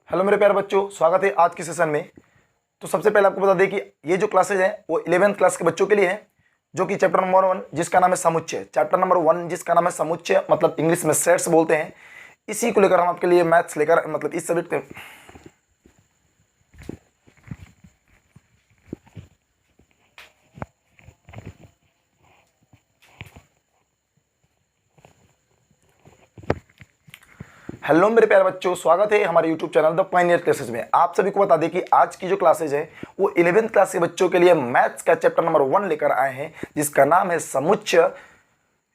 Hello मेरे प्यारे बच्चों, स्वागत है आज के सेशन में। तो सबसे पहले आपको बता दें कि ये जो क्लासेज हैं वो 11th क्लास के बच्चों के लिए है, जो कि चैप्टर नंबर 1 जिसका नाम है समुच्चय, चैप्टर नंबर 1 जिसका नाम है समुच्चय मतलब इंग्लिश में सेट्स बोलते हैं, इसी को लेकर हम आपके लिए मैथ्स लेकर मतलब इस सब्जेक्ट हेलो मेरे प्यारे बच्चों, स्वागत है हमारे YouTube channel the Pioneer classes में। आप सभी को बता दें कि आज की जो क्लासेज है वो 11th क्लास के बच्चों के लिए मैथ्स का चैप्टर नंबर 1 लेकर आए हैं, जिसका नाम है समुच्चय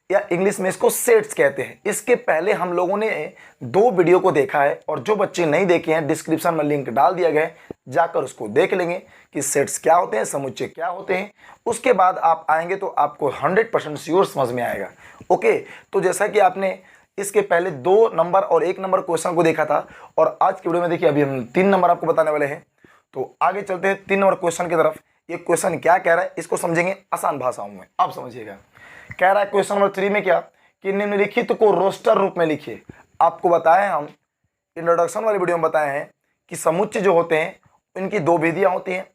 या इंग्लिश में इसको सेट्स कहते हैं। इसके पहले हम लोगों ने 2 वीडियो को देखा है और जो बच्चे नहीं देखे हैं डिस्क्रिप्शन में लिंक डाल दिया गया है, जाकर उसको देख लेंगे कि सेट्स क्या होते हैं, समुच्चय क्या होते हैं। उसके बाद आप आएंगे तो आपको 100% श्योर समझ में आएगा। ओके, तो जैसा कि आपने इसके पहले 2 नंबर और 1 नंबर क्वेश्चन को देखा था और आज की वीडियो में देखिए अभी हम 3 नंबर आपको बताने वाले हैं। तो आगे चलते हैं 3 नंबर क्वेश्चन की तरफ। ये क्वेश्चन क्या कह रहा है इसको समझेंगे आसान भाषाओं में, आप समझिएगा। कह रहा है क्वेश्चन नंबर 3 में क्या कि निम्नलिखित को रोस्टर रूप में लिखिए। आपको बताया, हम इंट्रोडक्शन वाली वीडियो में बताए हैं कि समुच्चय जो होते हैं इनकी 2 विधियाँ होती हैं,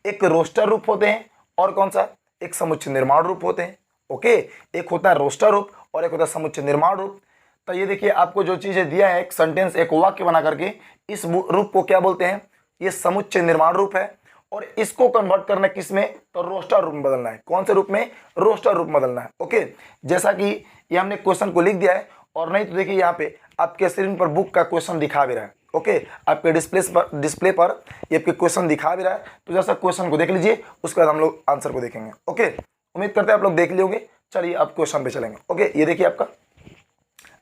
एक रोस्टर रूप होते हैं और कौन सा, एक समुच्चय निर्माण रूप होते हैं। ओके, एक होता है रोस्टर रूप और एक होता है समुच्चय निर्माण रूप। तो ये देखिए आपको जो चीज़ें दिया है, एक सेंटेंस एक वाक्य बना करके, इस रूप को क्या बोलते हैं, ये समुच्चय निर्माण रूप है। और इसको कन्वर्ट करना किस में, तो रोस्टर रूप में बदलना है। कौन से रूप में, रोस्टर रूप में बदलना है। ओके, जैसा कि ये हमने क्वेश्चन को लिख दिया है, और नहीं तो देखिए यहाँ पे आपके स्क्रीन पर बुक का क्वेश्चन दिखा भी रहा है। ओके, आपके डिस्प्ले पर ये आपके क्वेश्चन दिखा भी रहा है। तो जैसा क्वेश्चन को देख लीजिए, उसके बाद हम लोग आंसर को देखेंगे। ओके, उम्मीद करते हैं आप लोग देख लियोगे। चलिए अब क्वेश्चन पे चलेंगे। ओके, ये देखिए आपका,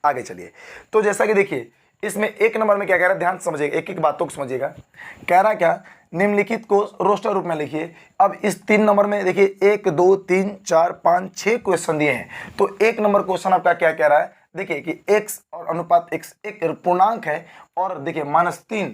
आगे चलिए। तो जैसा कि देखिए इसमें 1 नंबर में क्या कह रहा है, ध्यान से समझिएगा, एक एक बातों को समझिएगा। कह रहा क्या, निम्नलिखित को रोस्टर रूप में लिखिए। अब इस 3 नंबर में देखिए 1 2 3 4 5 6 क्वेश्चन दिए हैं। तो 1 नंबर क्वेश्चन आपका क्या कह रहा है, देखिए कि x और अनुपात x एक पूर्णांक है, और देखिए -3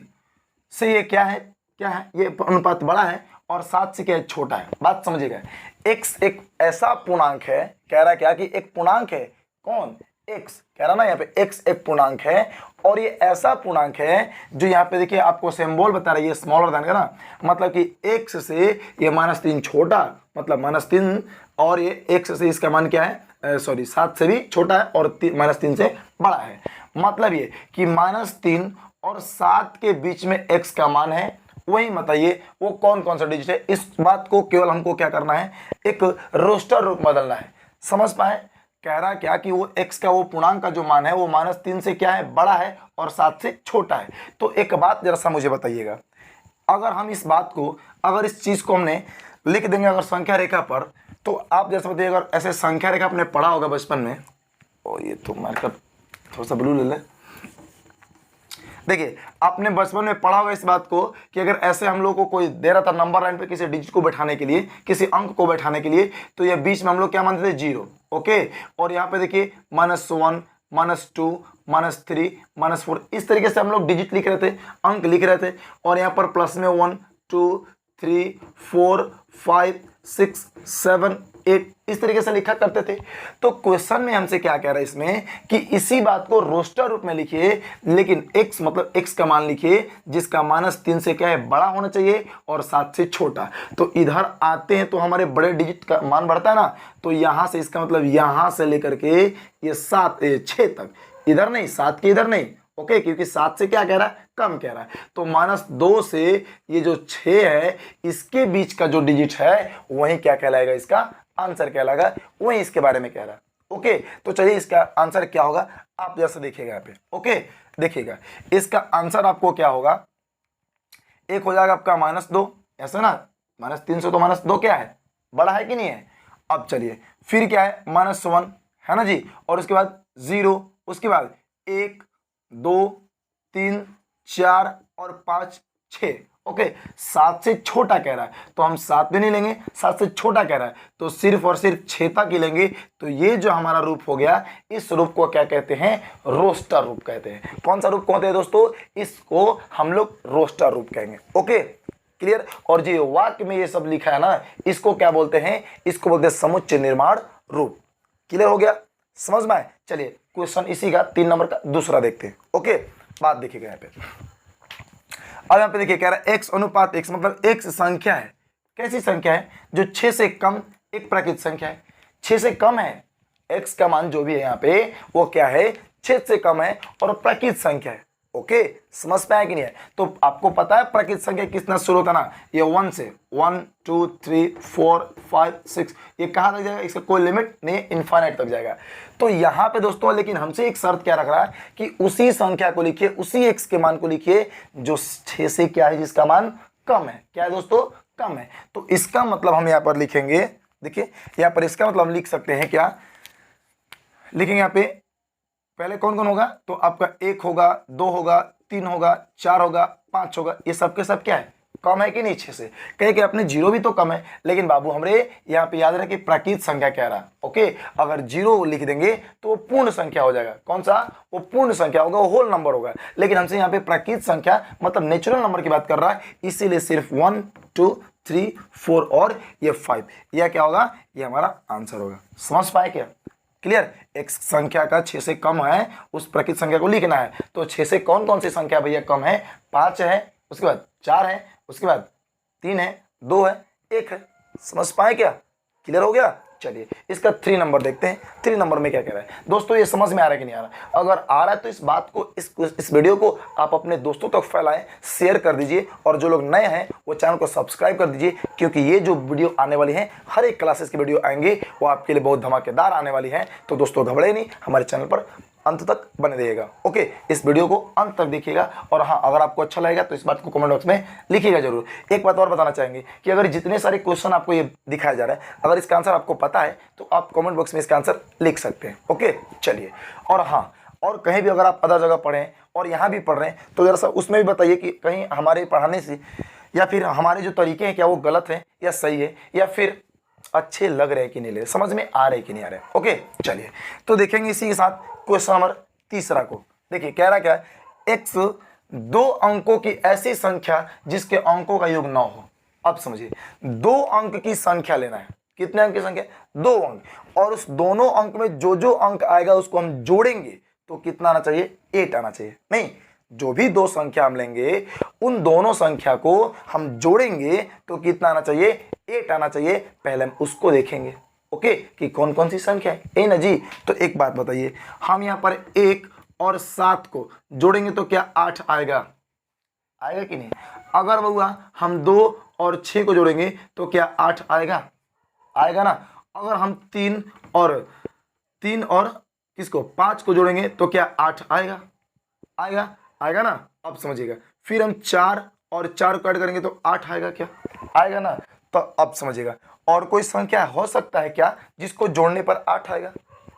से ये क्या है, ये अनुपात बड़ा है और 7 से क्या है, छोटा है। बात समझिएगा, x एक ऐसा पूर्णांक है, कह रहा क्या कि एक पूर्णांक है, कौन, x कह रहा ना, यहाँ पे x एक पूर्णांक है और ये ऐसा पूर्णांक है जो यहाँ पे देखिए आपको सिंबल बता रहा है, ये स्मॉलर देन का ना, मतलब कि x से ये -3 छोटा, मतलब -3, और ये x से इसका मान क्या है, सॉरी 7 से भी छोटा है और -3 से बड़ा है। मतलब ये कि -3 और 7 के बीच में x का मान है। वही बताइए वो कौन कौन सा डिजिट है। इस बात को केवल हमको क्या करना है, एक रोस्टर रूप बदलना है। समझ पाए, कह रहा क्या कि वो x का वो पूर्णांक का जो मान है वो -3 से क्या है, बड़ा है और 7 से छोटा है। तो एक बात जरा सा मुझे बताइएगा, अगर हम इस बात को, अगर इस चीज़ को हमने लिख देंगे अगर संख्या रेखा पर, तो आप जैसा बताइए, अगर ऐसे संख्या रेखा आपने पढ़ा होगा बचपन में, और ये तो मतलब थोड़ा सा ब्लू ले ले, देखिए आपने बचपन में पढ़ा होगा इस बात को कि अगर ऐसे हम लोग को कोई दे रहा था नंबर लाइन पे किसी डिजिट को बैठाने के लिए, किसी अंक को बैठाने के लिए, तो ये बीच में हम लोग क्या मानते थे, 0। ओके, और यहाँ पे देखिए -1 -2 -3 -4, इस तरीके से हम लोग डिजिट लिख रहे थे, अंक लिख रहे थे। और यहाँ पर प्लस में 1 2 3 4 5 6 7 8 इस तरीके से लिखा करते थे। तो क्वेश्चन में हमसे क्या कह रहा है इसमें कि इसी बात को रोस्टर रूप में लिखिए, लेकिन x मतलब x का मान लिखिए जिसका -3 से क्या है, बड़ा होना चाहिए और 7 से छोटा। तो इधर आते हैं तो हमारे बड़े डिजिट का मान बढ़ता है ना, तो यहाँ से इसका मतलब यहाँ से लेकर के ये 6 तक, इधर नहीं, 7 के इधर नहीं। ओके, क्योंकि 7 से क्या कह रहा है, कम कह रहा है। तो -2 से ये जो 6 है इसके बीच का जो डिजिट है वही क्या कहलाएगा, इसका आंसर कहलाएगा, वही इसके बारे में कह रहा है। ओके, तो चलिए इसका आंसर क्या होगा आप जैसे देखिएगा यहाँ पे। ओके, देखिएगा इसका आंसर आपको क्या होगा, एक हो जाएगा आपका -2, ऐसा ना, -3 से तो -2 क्या है, बड़ा है कि नहीं है। अब चलिए फिर क्या है, -1 है ना जी, और उसके बाद 0, उसके बाद 1 2 3 4 और 5 6। ओके, 7 से छोटा कह रहा है तो हम 7 भी नहीं लेंगे, 7 से छोटा कह रहा है तो सिर्फ और सिर्फ 6 तक ही लेंगे। तो ये जो हमारा रूप हो गया, इस रूप को क्या कहते हैं, रोस्टर रूप कहते हैं। कौन सा रूप कहते हैं दोस्तों, इसको हम लोग रोस्टर रूप कहेंगे। Okay, clear. और जो वाक्य में ये सब लिखा है ना, इसको क्या बोलते हैं, इसको बोलते हैं समुच्चय निर्माण रूप। क्लियर हो गया, समझ में आए। चलिए क्वेश्चन इसी का 3 नंबर का दूसरा देखते हैं। ओके, बात देखिएगा यहाँ पे, अब यहाँ पे देखिए कह रहा है x अनुपात x, मतलब x संख्या है, कैसी संख्या है, जो 6 से कम एक प्राकृत संख्या है, 6 से कम है, x का मान जो भी है यहाँ पे वो क्या है, 6 से कम है और प्राकृत संख्या है। ओके, समझ पाया कि नहीं है? तो आपको पता है प्राकृत संख्या कितना शुरू होता ना, ये 1 से 1 2 3 4 5 6, ये कहाँ तक जाएगा, इसका कोई लिमिट नहीं है, इनफाइनाइट तक जाएगा। तो यहाँ पे दोस्तों लेकिन हमसे एक शर्त क्या रख रहा है कि उसी संख्या को लिखिए, उसी x के मान को लिखिए जो 6 से क्या है, जिसका मान कम है। क्या है दोस्तों, कम है। तो इसका मतलब हम यहाँ पर लिखेंगे, देखिए यहाँ पर इसका मतलब हम लिख सकते हैं, क्या लिखेंगे यहाँ पे, पहले कौन कौन होगा, तो आपका 1 होगा, 2 होगा, 3 होगा, 4 होगा, 5 होगा, ये सब के सब क्या है, कम है कि नहीं 6 से। कहे कि अपने 0 भी तो कम है, लेकिन बाबू हमरे यहाँ पे याद रहे कि प्राकृत संख्या कह रहा। ओके, अगर 0 लिख देंगे तो वो पूर्ण संख्या हो जाएगा। कौन सा, वो पूर्ण संख्या होगा, वो होल नंबर होगा। लेकिन हमसे यहाँ पे प्राकृत संख्या मतलब नेचुरल नंबर की बात कर रहा है, इसीलिए सिर्फ 1 2 3 4 और ये 5, यह क्या होगा, ये हमारा आंसर होगा। समझ पाए क्या, क्लियर। एक संख्या का 6 से कम है, उस प्राकृत संख्या को लिखना है। तो 6 से कौन कौन सी संख्या भैया कम है, 5 है, उसके बाद 4 है, उसके बाद 3 है, 2 है, 1 है। समझ पाए क्या, क्लियर हो गया। चलिए इसका 3 नंबर देखते हैं, 3 नंबर में क्या कह रहा है। दोस्तों ये समझ में आ रहा है कि नहीं आ रहा, अगर आ रहा है तो इस बात को, इस वीडियो को आप अपने दोस्तों तक फैलाएं, शेयर कर दीजिए, और जो लोग नए हैं वो चैनल को सब्सक्राइब कर दीजिए, क्योंकि ये जो वीडियो आने वाली है, हर एक क्लासेस की वीडियो आएंगे, वो आपके लिए बहुत धमाकेदार आने वाली है। तो दोस्तों घबराइए नहीं, हमारे चैनल पर अंत तक बने रहिएगा। ओके, इस वीडियो को अंत तक देखिएगा, और हाँ अगर आपको अच्छा लगेगा तो इस बात को कमेंट बॉक्स में लिखिएगा जरूर। एक बात और बताना चाहेंगे कि अगर जितने सारे क्वेश्चन आपको ये दिखाया जा रहा है, अगर इसका आंसर आपको पता है तो आप कमेंट बॉक्स में इसका आंसर लिख सकते हैं। ओके चलिए, और हाँ, और कहीं भी अगर आप अदर जगह पढ़ें और यहाँ भी पढ़ रहे हैं तो जरा सा उसमें भी बताइए कि कहीं हमारे पढ़ाने से या फिर हमारे जो तरीके हैं क्या वो गलत है या सही है, या फिर अच्छे लग रहे हैं कि नहीं ले, समझ में आ रहे हैं कि नहीं आ रहे। ओके चलिए, तो देखेंगे इसी के साथ क्वेश्चन नंबर 3 को। देखिए कह रहा क्या है, x 2 अंकों की ऐसी संख्या जिसके अंकों का योग 9 हो। अब समझिए, 2 अंक की संख्या लेना है। कितने अंक की संख्या, 2 अंक, और उस दोनों अंक में जो जो अंक आएगा उसको हम जोड़ेंगे तो कितना आना चाहिए, 8 आना चाहिए। नहीं, जो भी 2 संख्या हम लेंगे उन दोनों संख्या को हम जोड़ेंगे तो कितना आना चाहिए, 8 आना चाहिए। पहले हम उसको देखेंगे। ओके, कि कौन कौन सी संख्या है, ए ना जी। तो एक बात बताइए, हम यहाँ पर 1 और 7 को जोड़ेंगे तो क्या 8 आएगा, आएगा कि नहीं। अगर बउआ हम 2 और 6 को जोड़ेंगे तो क्या 8 आएगा, आएगा ना। अगर हम 3 और किसको 5 को जोड़ेंगे तो क्या 8 आएगा, आएगा, आएगा ना। अब समझिएगा, फिर हम 4 और 4 को ऐड करेंगे तो 8 आएगा, क्या आएगा ना। तो अब समझिएगा, और कोई संख्या हो सकता है क्या जिसको जोड़ने पर 8 आएगा,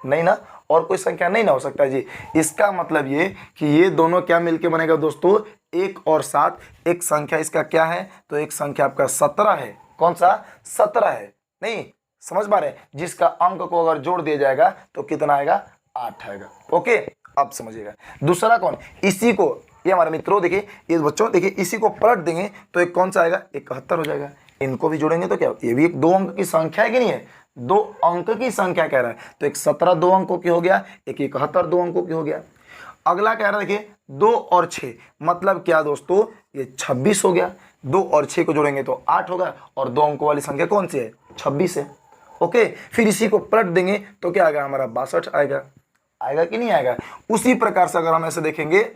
नहीं ना, और कोई संख्या नहीं ना हो सकता जी। इसका मतलब ये कि ये दोनों क्या मिलके बनेगा दोस्तों, 1 और 7, एक संख्या इसका क्या है, तो एक संख्या आपका 17 है। कौन सा, 17 है। नहीं समझ पा रहे, जिसका अंक को अगर जोड़ दिया जाएगा तो कितना आएगा, 8 आएगा। ओके, अब समझिएगा दूसरा कौन, इसी को, ये हमारे मित्रों देखिए, ये बच्चों देखिए, इसी को पलट देंगे तो एक कौन सा आएगा, 71 हो जाएगा। इनको भी जोड़ेंगे तो क्या, ये भी एक 2 अंक की संख्या है कि नहीं है, 2 अंक की संख्या कह रहा है। तो एक 17 2 अंकों की हो गया, एक 71 2 अंकों की हो गया। अगला कह रहा है देखिए 2 और 6, मतलब क्या दोस्तों, ये 26 हो गया। 2 और 6 को जोड़ेंगे तो 8 होगा, और 2 अंकों वाली संख्या कौन सी है, 26 है। ओके, फिर इसी को पलट देंगे तो क्या आएगा, हमारा 62 आएगा, आएगा कि नहीं आएगा। उसी प्रकार से अगर हम ऐसे देखेंगे,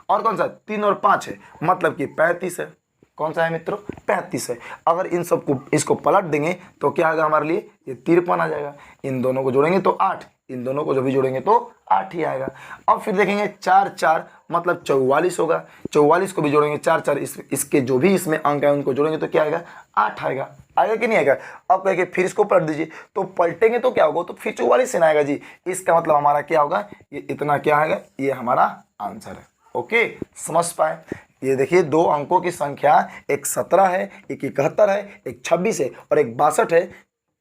और कौन सा 3 और 5 है, मतलब कि 35 है। कौन सा है मित्रों, 35 है। अगर इन सबको, इसको पलट देंगे तो क्या आएगा हमारे लिए, ये 53 आ जाएगा। इन दोनों को जोड़ेंगे तो 8, इन दोनों को जो भी जोड़ेंगे तो 8 ही आएगा। अब फिर देखेंगे 4 4 मतलब 44 होगा। 44 को भी जोड़ेंगे 4 4, इसके जो भी इसमें अंक है उनको जोड़ेंगे तो क्या आएगा, 8 आएगा, आएगा कि नहीं आएगा। अब कहेंगे फिर इसको पलट दीजिए, तो पलटेंगे तो क्या होगा, तो फिर 44 से ना आएगा जी। इसका मतलब हमारा क्या होगा, ये इतना क्या आएगा, ये हमारा आंसर है। ओके, समझ पाए। ये देखिए 2 अंकों की संख्या, एक 17 है, एक 71 है, एक 26 है और एक 62 है,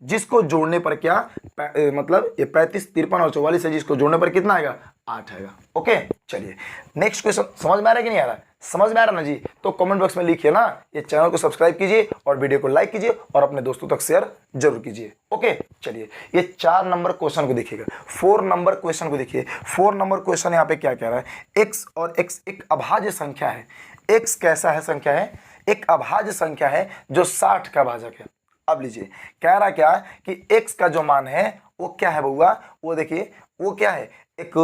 जिसको जोड़ने पर क्या मतलब ये 35 53 और 44 है, जिसको जोड़ने पर कितना आएगा, 8 आएगा। ओके चलिए नेक्स्ट क्वेश्चन। समझ में आ रहा है कि नहीं आ रहा है? समझ में आ रहा ना जी? तो कमेंट बॉक्स में लिखिए ना। ये चैनल को सब्सक्राइब कीजिए और वीडियो को लाइक कीजिए और अपने दोस्तों तक शेयर जरूर कीजिए। ओके चलिए ये 4 नंबर क्वेश्चन को देखिएगा। 4 नंबर क्वेश्चन को देखिए। 4 नंबर क्वेश्चन यहाँ पे क्या कह रहा है? x और x एक अभाज्य संख्या है। x कैसा है संख्या है? एक अभाज्य संख्या है जो 60 का भाजक है। अब लीजिए कह रहा क्या कि x का जो मान है वो क्या है बउआ? वो देखिए वो क्या है? एक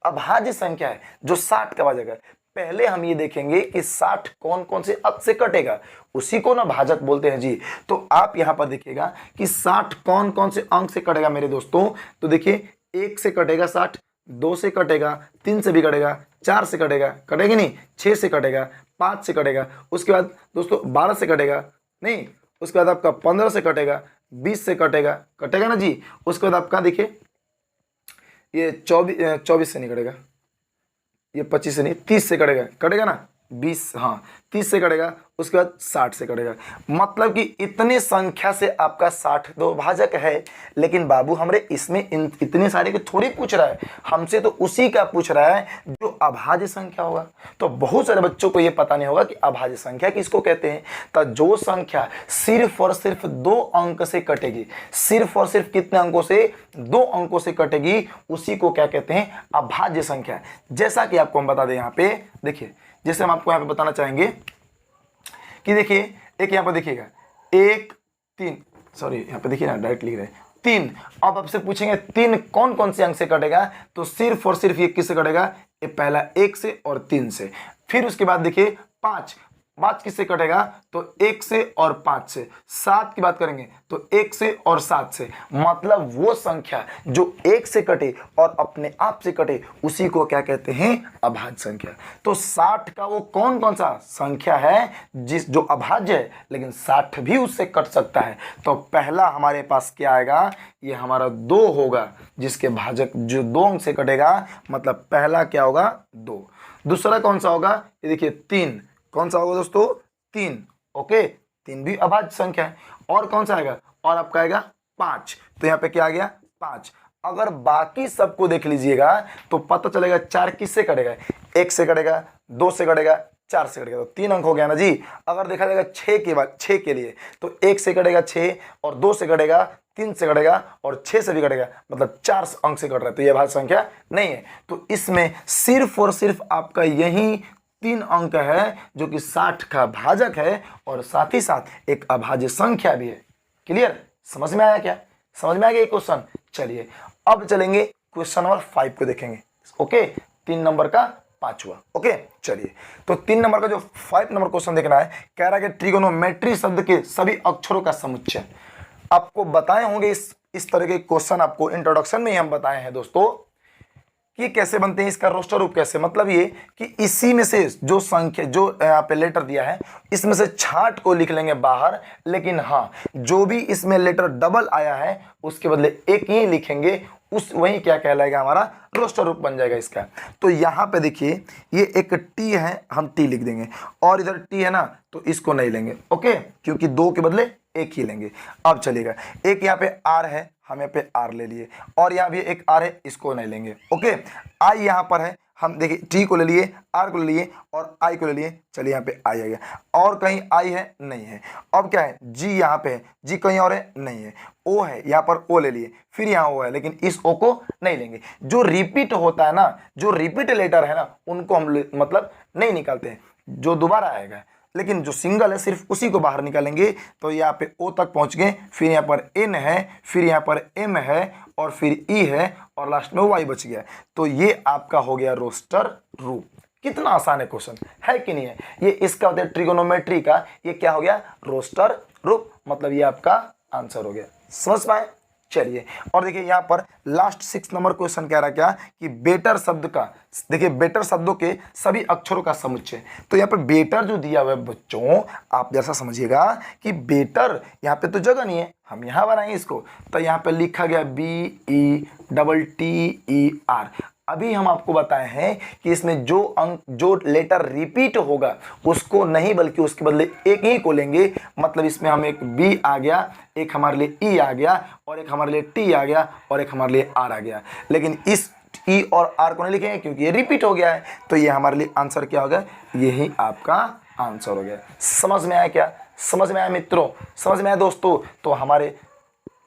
अभाज्य संख्या है जो 60 का भाजक है। पहले हम ये देखेंगे कि 60 कौन कौन से अंक से कटेगा, उसी को ना भाजक बोलते हैं जी। तो आप यहां पर देखिएगा कि 60 कौन कौन से अंक से कटेगा मेरे दोस्तों। तो देखिए 1 से कटेगा 60, 2 से कटेगा, 3 से भी कटेगा, 4 से कटेगा, कटेगा नहीं, 6 से कटेगा, 5 से कटेगा, उसके बाद दोस्तों 12 से कटेगा नहीं, उसके बाद आपका 15 से कटेगा, 20 से कटेगा, कटेगा ना जी। उसके बाद आपका देखिए ये 24 से नहीं कटेगा, ये 25 से नहीं, 30 से कटेगा, कटेगा ना, 20 हाँ 30 से कटेगा, उसके बाद 60 से कटेगा। मतलब कि इतने संख्या से आपका 60 तो भाजक है। लेकिन बाबू हमरे इसमें इतने सारे के थोड़ी पूछ रहा है, हमसे तो उसी का पूछ रहा है जो अभाज्य संख्या होगा। तो बहुत सारे बच्चों को ये पता नहीं होगा कि अभाज्य संख्या किसको कहते हैं। तो जो संख्या सिर्फ और सिर्फ 2 अंक से कटेगी, सिर्फ और सिर्फ कितने अंकों से? 2 अंकों से कटेगी, उसी को क्या कहते हैं? अभाज्य संख्या। जैसा कि आपको हम बता दें यहाँ पे देखिए, जैसे हम आपको यहाँ पे बताना चाहेंगे कि देखिए एक यहाँ पर देखिएगा 1 3, सॉरी यहाँ पे देखिए ना डायरेक्ट लिख रहे हैं 3। अब आपसे पूछेंगे 3 कौन कौन से अंक से कटेगा? तो सिर्फ और सिर्फ ये किससे कटेगा? ये पहला 1 से और 3 से। फिर उसके बाद देखिए 5 किससे कटेगा? तो 1 से और 5 से। 7 की बात करेंगे तो 1 से और 7 से। मतलब वो संख्या जो 1 से कटे और अपने आप से कटे, उसी को क्या कहते हैं? अभाज्य संख्या। तो 60 का वो कौन कौन सा संख्या है जो अभाज्य है, लेकिन 60 भी उससे कट सकता है। तो पहला हमारे पास क्या आएगा? ये हमारा 2 होगा, जिसके भाजक जो 2 अंक से कटेगा। मतलब पहला क्या होगा? 2। दूसरा कौन सा होगा? ये देखिए 3। कौन सा होगा दोस्तों? 3। ओके 3 भी अभाज्य संख्या है। और कौन सा आएगा? और आपका आएगा 5। तो यहाँ पे क्या आ गया? 5। अगर बाकी सबको देख लीजिएगा तो पता चलेगा 4 किससे कटेगा? 1 से कटेगा, 2 से कटेगा, 4 से कटेगा। तो 3 अंक हो गया ना जी। अगर देखा जाएगा 6 के लिए तो 1 से कटेगा 6 और 2 से कटेगा, 3 से कटेगा और 6 से भी कटेगा। मतलब 4 अंक से कट रहा है, तो यह अभाज्य संख्या नहीं है। तो इसमें सिर्फ और सिर्फ आपका यही 3 अंक है जो कि 60 का भाजक है और साथ ही साथ एक अभाज्य संख्या भी है। क्लियर? समझ में आया क्या? समझ में आ गया ये क्वेश्चन? चलिए अब चलेंगे क्वेश्चन नंबर 5 को देखेंगे। ओके 3 नंबर का 5वां। ओके चलिए तो 3 नंबर का जो 5 नंबर क्वेश्चन देखना है, कह रहा है कि ट्रिगोनोमेट्री शब्द के सभी अक्षरों का समुच्चय। आपको बताए होंगे इस तरह के क्वेश्चन आपको इंट्रोडक्शन में ही हम बताए हैं दोस्तों कि कैसे बनते हैं, इसका रोस्टर रूप कैसे। मतलब ये कि इसी में से जो संख्या जो यहाँ पे लेटर दिया है इसमें से छांट को लिख लेंगे बाहर। लेकिन हाँ जो भी इसमें लेटर डबल आया है उसके बदले एक ही लिखेंगे, उस वही क्या कहलाएगा? हमारा रोस्टर रूप बन जाएगा इसका। तो यहाँ पे देखिए ये एक टी है, हम टी लिख देंगे, और इधर टी है ना तो इसको नहीं लेंगे। ओके क्योंकि 2 के बदले एक ही लेंगे। अब चलेगा एक यहाँ पे आर है, हम यहाँ पे आर ले लिए, और यहाँ भी एक आर है, इसको नहीं लेंगे। ओके आई यहाँ पर है, हम देखिए टी को ले लिए, आर को ले लिए और आई को ले लिए। चलिए यहाँ पे आई आ गया, और कहीं आई है? नहीं है। अब क्या है? जी यहाँ पे है, जी कहीं और है? नहीं है। ओ है, यहाँ पर ओ ले लिए, फिर यहाँ ओ है, लेकिन इस ओ को नहीं लेंगे। जो रिपीट होता है ना, जो रिपीट लेटर है ना, उनको हम मतलब नहीं निकालते हैं, जो दोबारा आएगा। लेकिन जो सिंगल है सिर्फ उसी को बाहर निकालेंगे। तो यहाँ पे ओ तक पहुँच गए, फिर यहाँ पर एन है, फिर यहाँ पर एम है, और फिर ई है, और लास्ट में वाई बच गया। तो ये आपका हो गया रोस्टर रूप। कितना आसान है क्वेश्चन, है कि नहीं है? ये इसका होता है ट्रिगोनोमेट्री का, ये क्या हो गया? रोस्टर रूप। मतलब ये आपका आंसर हो गया। समझ पाए? चलिए और देखिए यहाँ पर लास्ट 6 नंबर क्वेश्चन कह रहा है क्या कि बेटर शब्द का, देखिए बेटर शब्दों के सभी अक्षरों का समुच्चय। तो यहाँ पर बेटर जो दिया हुआ है बच्चों, आप जैसा समझिएगा कि बेटर यहाँ पे तो जगह नहीं है, हम यहाँ बनाएंगे इसको। तो यहाँ पे लिखा गया BETTER। अभी हम आपको बताए हैं कि इसमें जो अंक जो लेटर रिपीट होगा उसको नहीं, बल्कि उसके बदले एक ही को लेंगे। मतलब इसमें हम एक बी आ गया, एक हमारे लिए ई आ गया, और एक हमारे लिए टी आ गया, और एक हमारे लिए आर आ गया। लेकिन इस ई और आर को नहीं लिखेंगे क्योंकि ये रिपीट हो गया है, तो ये हमारे लिए आंसर क्या होगा, यही आपका आंसर हो गया। समझ में आया क्या, समझ में आया मित्रों, समझ में आया दोस्तों? तो हमारे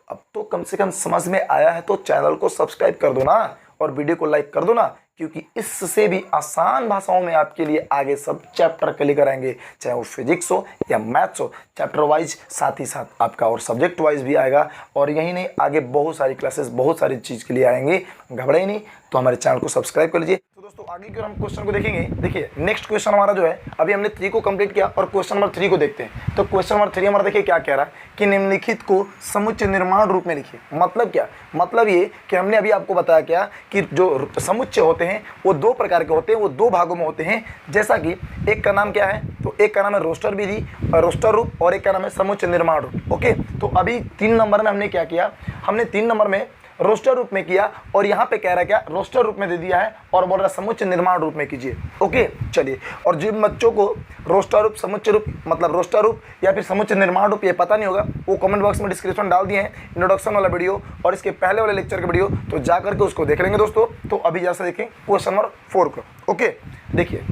अब तो कम से कम समझ में आया है तो चैनल को सब्सक्राइब कर दो ना और वीडियो को लाइक कर दो ना, क्योंकि इससे भी आसान भाषाओं में आपके लिए आगे सब चैप्टर के लेकर आएंगे, चाहे वो फिजिक्स हो या मैथ्स हो, चैप्टर वाइज, साथ ही साथ आपका और सब्जेक्ट वाइज भी आएगा। और यही नहीं, आगे बहुत सारी क्लासेस बहुत सारी चीज़ के लिए आएंगे, घबराइए नहीं। तो हमारे चैनल को सब्सक्राइब कर लीजिए। तो दोस्तों आगे की ओर हम क्वेश्चन को देखेंगे। देखिए नेक्स्ट क्वेश्चन हमारा जो है, अभी हमने 3 को कंप्लीट किया और क्वेश्चन नंबर 3 को देखते हैं। तो क्वेश्चन नंबर 3 हमारा देखिए क्या कह रहा है कि निम्नलिखित को समुच्चय निर्माण रूप में लिखिए। मतलब क्या, मतलब ये कि हमने अभी आपको बताया क्या कि जो समुच्चय होते हैं वो 2 प्रकार के होते हैं, वो 2 भागों में होते हैं। जैसा कि एक का नाम क्या है, तो एक का नाम है रोस्टर विधि, रोस्टर रूप, और एक का नाम है समुच्चय निर्माण रूप। ओके, तो अभी 3 नंबर में हमने क्या किया, हमने 3 नंबर में रोस्टर रूप में किया, और यहाँ पे कह रहा है क्या, रोस्टर रूप में दे दिया है और बोल रहा है समुच्चय निर्माण रूप में कीजिए। ओके चलिए, और जिन बच्चों को रोस्टर रूप, समुच्चय रूप मतलब रोस्टर रूप या फिर समुच्चय निर्माण रूप ये पता नहीं होगा, वो कमेंट बॉक्स में डिस्क्रिप्शन डाल दिए हैं, इंट्रोडक्शन वाला वीडियो और इसके पहले वाले लेक्चर का वीडियो, तो जा करके उसको देख लेंगे दोस्तों। तो अभी जैसा देखें क्वेश्चन नंबर 4 को। ओके देखिए,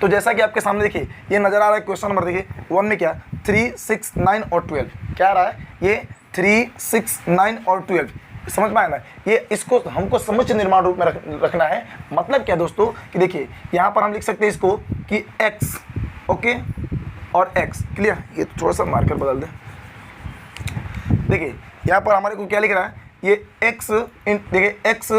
तो जैसा कि आपके सामने देखिए ये नजर आ रहा है क्वेश्चन नंबर, देखिए 1 में क्या 3, 6, 9 और 12 क्या आ रहा है, ये 3, 6, 9 और 12 समझ में आया ना। ये इसको हमको समुच्चय निर्माण रूप में रखना है। मतलब क्या दोस्तों कि देखिए यहाँ पर हम लिख सकते हैं इसको कि x, ओके, और x क्लियर। ये थोड़ा सा मार्कर बदल दे। देखिए यहाँ पर हमारे को क्या लिख रहा है, ये x, देखिए x,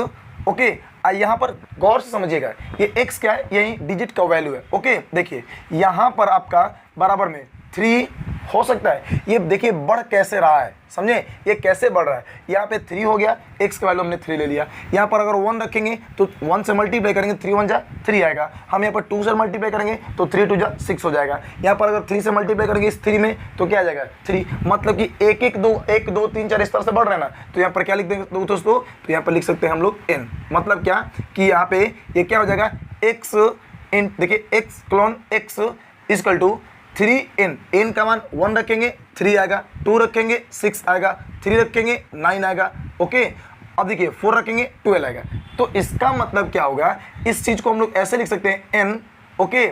ओके। यहाँ पर गौर से समझिएगा, ये x क्या है, यही डिजिट का वैल्यू है। ओके देखिए यहाँ पर आपका बराबर में 3 हो सकता है। ये देखिए बढ़ कैसे रहा है, समझे, ये कैसे बढ़ रहा है। यहाँ पे 3 हो गया, x का वैल्यू हमने 3 ले लिया। यहाँ पर अगर 1 रखेंगे तो 1 से मल्टीप्लाई करेंगे, 3 1 जा 3 आएगा। हम यहाँ पर 2 से मल्टीप्लाई करेंगे तो 3 2 जा 6 हो जाएगा। यहाँ पर अगर 3 से मल्टीप्लाई करेंगे इस 3 में तो क्या आ जाएगा 3। मतलब कि 1 1 2 1 2 3 4 इस तरह से बढ़ रहे हैं ना। तो यहाँ पर क्या लिख देंगे दोस्तों, तो यहाँ पर लिख सकते हैं हम लोग n। मतलब क्या कि यहाँ पे ये क्या हो जाएगा, x इन, देखिए x क्लोन x equal to 3n, n का मान 1 रखेंगे 3 आएगा, 2 रखेंगे 6 आएगा, 3 रखेंगे 9 आएगा। ओके अब देखिए 4 रखेंगे 12 आएगा। तो इसका मतलब क्या होगा, इस चीज़ को हम लोग ऐसे लिख सकते हैं n, ओके,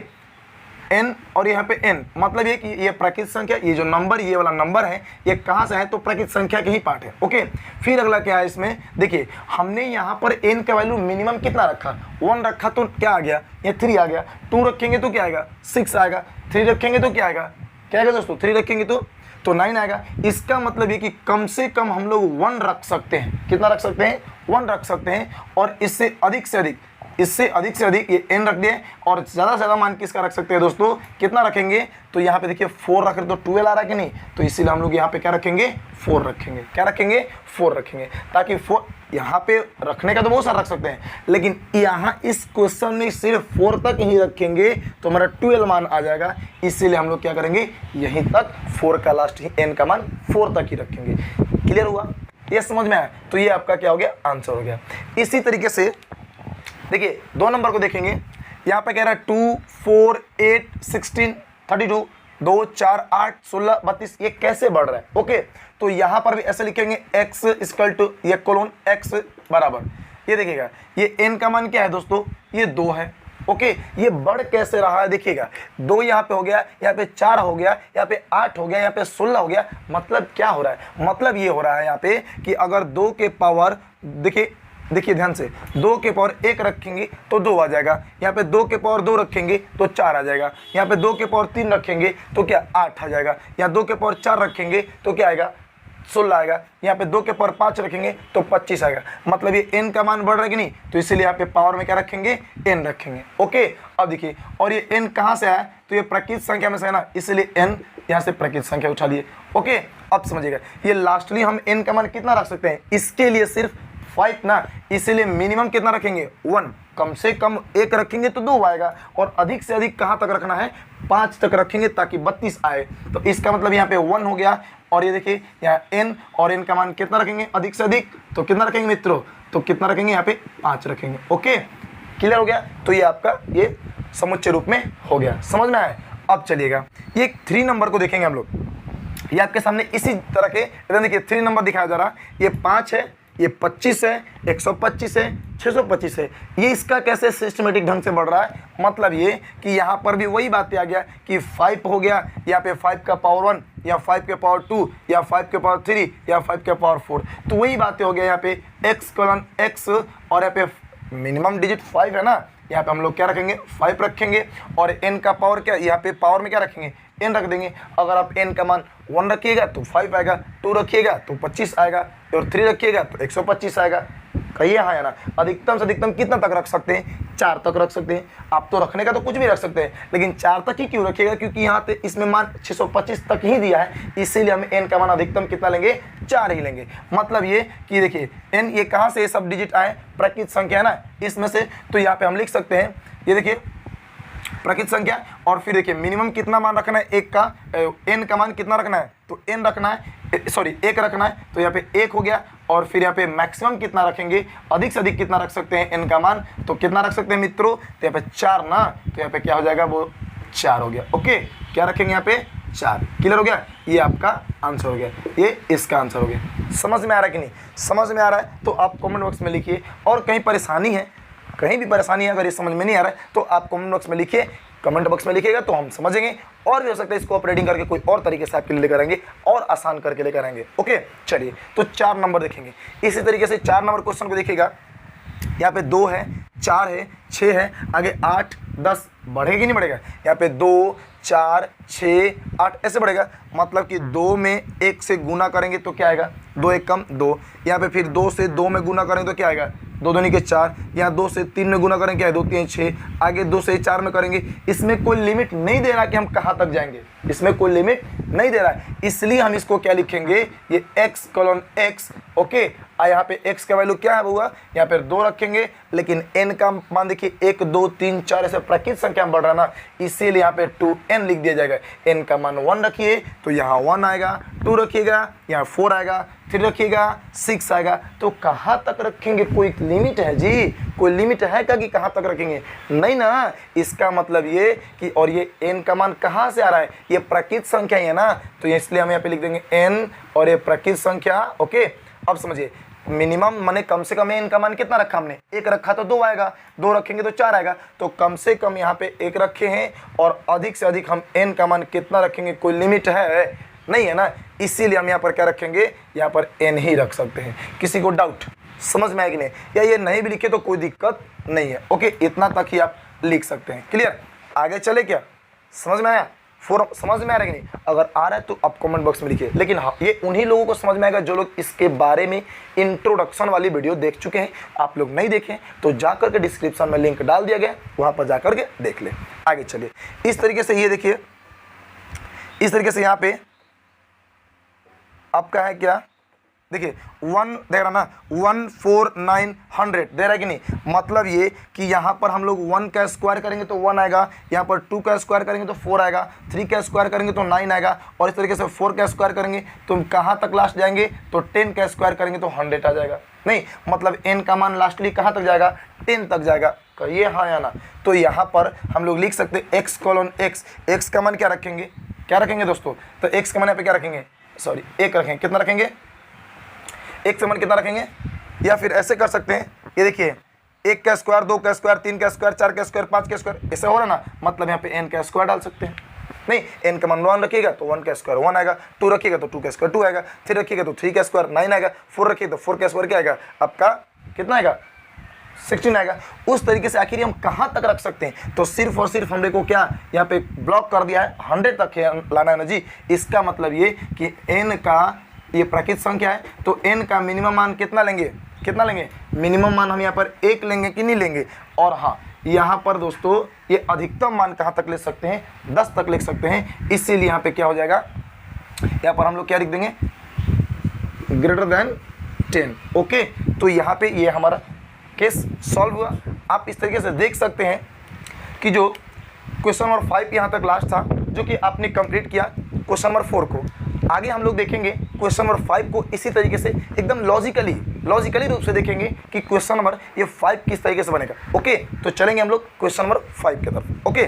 n और यहाँ पे n, मतलब ये कि ये प्राकृत संख्या, ये जो नंबर, ये वाला नंबर है ये कहाँ से है, तो प्राकृत संख्या के ही पार्ट है। ओके फिर अगला क्या है इसमें, देखिए हमने यहाँ पर n का वैल्यू मिनिमम कितना रखा, 1 रखा तो क्या आ गया, ये 3 आ गया। 2 रखेंगे तो क्या आएगा 6 आएगा, 3 रखेंगे तो क्या आएगा, क्या आएगा दोस्तों, 3 रखेंगे तो 9 आएगा। इसका मतलब ये कि कम से कम हम लोग 1 रख सकते हैं। कितना रख सकते हैं, 1 रख सकते हैं। और इससे अधिक से अधिक ये n रख दिए, और ज़्यादा से ज़्यादा मान किसका रख सकते हैं दोस्तों, कितना रखेंगे, तो यहाँ पे देखिए 4 रख रहे तो 12 आ रहा है कि नहीं, तो इसीलिए हम लोग यहाँ पे क्या रखेंगे, 4 रखेंगे। क्या रखेंगे, 4 रखेंगे, ताकि 4 यहाँ पे रखने का तो बहुत सारा रख सकते हैं, लेकिन यहाँ इस क्वेश्चन में सिर्फ 4 तक ही रखेंगे तो हमारा 12 मान आ जाएगा। इसीलिए हम लोग क्या करेंगे, यहीं तक 4 का लास्ट ही n का मान 4 तक ही रखेंगे। क्लियर हुआ, ये समझ में आया। तो ये आपका क्या हो गया, आंसर हो गया। इसी तरीके से देखिए 2 नंबर को देखेंगे, यहाँ पे कह रहा है 2, 4, 8, 16, 32, 2, 4, 8, 16, 32, ये कैसे बढ़ रहा है। ओके तो यहाँ पर भी ऐसे लिखेंगे x इक्वल टू ये कोलोन x बराबर, ये देखिएगा ये n का मान क्या है दोस्तों, ये 2 है। ओके ये बढ़ कैसे रहा है, देखिएगा 2 यहाँ पे हो गया, यहाँ पे 4 हो गया, यहाँ पे 8 हो गया, यहाँ पे 16 हो गया। मतलब क्या हो रहा है, मतलब ये हो रहा है यहाँ पे कि अगर 2 के पावर, देखिए ध्यान से, 2 के पावर 1 रखेंगे तो 2 आ जाएगा। यहाँ पे 2 के पावर 2 रखेंगे तो 4 आ जाएगा। यहाँ पे 2 के पावर 3 रखेंगे तो क्या 8 आ जाएगा। यहाँ 2 के पावर 4 रखेंगे तो क्या आएगा 16 आएगा। यहाँ पे 2 के पावर 5 रखेंगे तो 25 आएगा। मतलब ये n का मान बढ़ रहा है कि नहीं, तो इसीलिए यहाँ पे पावर में क्या रखेंगे, n रखेंगे। ओके अब देखिए, और ये n कहाँ से आया, तो ये प्राकृत संख्या में से है ना, इसलिए n यहाँ से प्राकृत संख्या उठा लिए। ओके अब समझिएगा, ये लास्टली हम n का मान कितना रख सकते हैं, इसके लिए सिर्फ 5 ना, इसीलिए मिनिमम कितना रखेंगे 1, कम से कम 1 रखेंगे तो 2 आएगा, और अधिक से अधिक कहाँ तक रखना है, 5 तक रखेंगे ताकि 32 आए। तो इसका मतलब यहाँ पे 1 हो गया, और ये देखिए यहाँ n, और n का मान कितना रखेंगे अधिक से अधिक, तो कितना रखेंगे मित्रों, तो कितना रखेंगे यहाँ पे 5 रखेंगे। ओके क्लियर हो गया। तो ये आपका ये समुच्चय रूप में हो गया, समझ में आया। अब चलिएगा ये 3 नंबर को देखेंगे हम लोग। ये आपके सामने इसी तरह के, देखिए 3 नंबर दिखाया जा रहा है, ये 5 है, ये 25 है, 125 है, 625 है। ये इसका कैसे सिस्टमेटिक ढंग से बढ़ रहा है, मतलब ये कि यहाँ पर भी वही बात आ गया कि 5 हो गया, यहाँ पे 5 का पावर 1 या 5 के पावर 2 या 5 के पावर 3 या 5 के पावर 4, तो वही बातें हो गया यहाँ पे x कॉलन x, और यहाँ पे मिनिमम डिजिट 5 है ना, यहाँ पे हम लोग क्या रखेंगे 5 रखेंगे, और n का पावर क्या, यहाँ पे पावर में क्या रखेंगे n रख देंगे। अगर आप n का मान 1 रखिएगा तो 5 आएगा, 2 रखिएगा तो 25 आएगा, और 3 रखिएगा तो 125 आएगा। कहिए हाँ या ना। अधिकतम से अधिकतम कितना तक रख सकते हैं, 4 तक रख सकते हैं। आप तो रखने का तो कुछ भी रख सकते हैं, लेकिन 4 तक ही क्यों रखिएगा, क्योंकि यहाँ पे इसमें मान 625 तक ही दिया है, इसीलिए हम n का मान अधिकतम कितना लेंगे, 4 ही लेंगे। मतलब ये कि देखिए n ये कहाँ से ये सब डिजिट आए, प्राकृत संख्या है ना इसमें से, तो यहाँ पे हम लिख सकते हैं, ये देखिए प्राकृत संख्या, और फिर देखिए मिनिमम कितना मान रखना है, एक का n का मान कितना रखना है, तो n रखना है, सॉरी 1 रखना है, तो यहाँ पे 1 हो गया। और फिर यहाँ पे मैक्सिमम कितना रखेंगे, अधिक से अधिक कितना रख सकते हैं n का मान, तो कितना रख सकते हैं मित्रों, तो यहाँ पे 4 ना, तो यहाँ पे क्या हो जाएगा, वो 4 हो गया। ओके, क्या रखेंगे यहाँ पे 4। क्लियर हो गया, ये आपका आंसर हो गया, ये इसका आंसर हो गया। समझ में आ रहा है कि नहीं, समझ में आ रहा है तो आप कमेंट बॉक्स में लिखिए, और कहीं परेशानी है, कहीं भी परेशानी है, अगर ये समझ में नहीं आ रहा है तो आप कमेंट बॉक्स में लिखिए, कमेंट बॉक्स में लिखिएगा तो हम समझेंगे, और भी हो सकता है इसको ऑपरेटिंग करके कोई और तरीके से आपके लिए लेकर आएंगे और आसान करके लेकर आएंगे। ओके चलिए, तो 4 नंबर देखेंगे। इसी तरीके से 4 नंबर क्वेश्चन को देखिएगा, यहाँ पे 2 है, 4 है, 6 है, आगे 8 10 बढ़ेगा कि नहीं बढ़ेगा, यहाँ पे 2 4 6 8 ऐसे बढ़ेगा। मतलब कि 2 में 1 से गुना करेंगे तो क्या आएगा, 2 1 कम 2, यहाँ पे फिर 2 से 2 में गुना करेंगे तो क्या आएगा, 2 दूनी के 4, यहाँ 2 से 3 में गुना करेंगे क्या है, 2 3 6, आगे 2 से 4 में करेंगे। इसमें कोई लिमिट नहीं दे रहा कि हम कहाँ तक जाएंगे, इसमें कोई लिमिट नहीं दे रहा है, इसलिए हम इसको क्या लिखेंगे, ये x कॉलन x। ओके, यहाँ पे x का वैल्यू क्या है हुआ, यहाँ पे 2 रखेंगे, लेकिन n का मान देखिए 1 2 3 4 ऐसे प्राकृत संख्या में बढ़ रहा ना, इसीलिए यहाँ पे 2n लिख दिया जाएगा। n का मान 1 रखिए तो यहाँ 1 आएगा, 2 रखिएगा यहाँ 4 आएगा, 3 रखिएगा 6 आएगा। तो कहाँ तक रखेंगे, कोई लिमिट है जी, कोई लिमिट है क्या कि कहाँ तक रखेंगे, नहीं ना। इसका मतलब ये कि, और ये n का मान कहाँ से आ रहा है, ये प्राकृत संख्या ही है ना, तो इसलिए हम यहाँ पे लिख देंगे n, और ये प्राकृत संख्या। ओके, अब समझिए मिनिमम माने कम से कम n का मान कितना रखा हमने, 1 रखा तो 2 आएगा, 2 रखेंगे तो 4 आएगा, तो कम से कम यहाँ पे 1 रखे हैं, और अधिक से अधिक हम n का मान कितना रखेंगे, कोई लिमिट है नहीं है ना, इसीलिए हम यहाँ पर क्या रखेंगे, यहाँ पर n ही रख सकते हैं। किसी को डाउट समझ में आया कि नहीं, या ये नहीं भी लिखे तो कोई दिक्कत नहीं है। ओके, इतना तक ही आप लिख सकते हैं। क्लियर, आगे चले क्या, समझ में आया, समझ में आ रहा है कि नहीं, अगर आ रहा है तो आप कमेंट बॉक्स में लिखिए। लेकिन हाँ, ये उन्हीं लोगों को समझ में आएगा जो लोग इसके बारे में इंट्रोडक्शन वाली वीडियो देख चुके हैं। आप लोग नहीं देखें तो जाकर के डिस्क्रिप्शन में लिंक डाल दिया गया, वहाँ पर जाकर के देख ले। आगे चलिए, इस तरीके से ये देखिए, इस तरीके से यहाँ पे आपका है क्या, देखिए 1 देख रहा ना, 1 4 9 100 दे रहा है कि नहीं। मतलब ये कि यहाँ पर हम लोग 1 का स्क्वायर करेंगे तो 1 आएगा, यहाँ पर 2 का स्क्वायर करेंगे तो 4 आएगा, 3 का स्क्वायर करेंगे तो 9 आएगा, और इस तरीके से 4 का स्क्वायर करेंगे तो कहाँ तक लास्ट जाएंगे, तो 10 का स्क्वायर करेंगे तो 100 आ जाएगा। नहीं, मतलब n का मान लास्टली कहाँ तक जाएगा, 10 तक जाएगा। कहिए हाँ या ना। तो यहाँ पर हम लोग लिख सकते हैं x कॉलन x, x का मान क्या रखेंगे, क्या रखेंगे दोस्तों, तो x का मान यहाँ पे क्या रखेंगे, सॉरी 1 रखेंगे, कितना रखेंगे, एक से मान कितना रखेंगे, या फिर ऐसे कर सकते हैं, ये देखिए 1 का स्क्वायर, 2 का स्क्वायर, 3 का स्क्वायर, 4 का स्क्वायर, 5 का स्क्वायर, ऐसे हो रहा ना। मतलब यहाँ पे n का स्क्वायर डाल सकते हैं। नहीं, n का मान 1 रखिएगा तो 1 का स्क्वायर 1 आएगा, 2 रखिएगा तो 2 का स्क्वायर 2 आएगा, 3 रखिएगा तो 3 का स्क्वायर 9 आएगा, 4 रखिएगा तो 4 का स्क्वायर क्या आएगा, आपका कितना आएगा, 16 आएगा। उस तरीके से आखिर हम कहाँ तक रख सकते हैं, तो सिर्फ और सिर्फ हमने को क्या यहाँ पे ब्लॉक कर दिया है, 100 तक है लाना है ना जी। इसका मतलब ये कि n का ये प्राकृत संख्या है, तो n का मिनिमम मान कितना लेंगे, कितना लेंगे, मिनिमम मान हम यहाँ पर 1 लेंगे कि नहीं लेंगे। और हाँ, यहाँ पर दोस्तों ये अधिकतम मान कहाँ तक ले सकते हैं, 10 तक लिख सकते हैं। इसीलिए यहाँ पे क्या हो जाएगा, यहाँ पर हम लोग क्या लिख देंगे, ग्रेटर देन 10। ओके, तो यहाँ पे ये हमारा केस सॉल्व हुआ। आप इस तरीके से देख सकते हैं कि जो क्वेश्चन नंबर 5 यहाँ तक लास्ट था, जो कि आपने कंप्लीट किया क्वेश्चन नंबर 4 को। आगे हम लोग देखेंगे क्वेश्चन नंबर 5 को इसी तरीके से एकदम लॉजिकली रूप से देखेंगे कि क्वेश्चन नंबर ये 5 किस तरीके से बनेगा। ओके, तो चलेंगे हम लोग क्वेश्चन नंबर 5 की तरफ। ओके,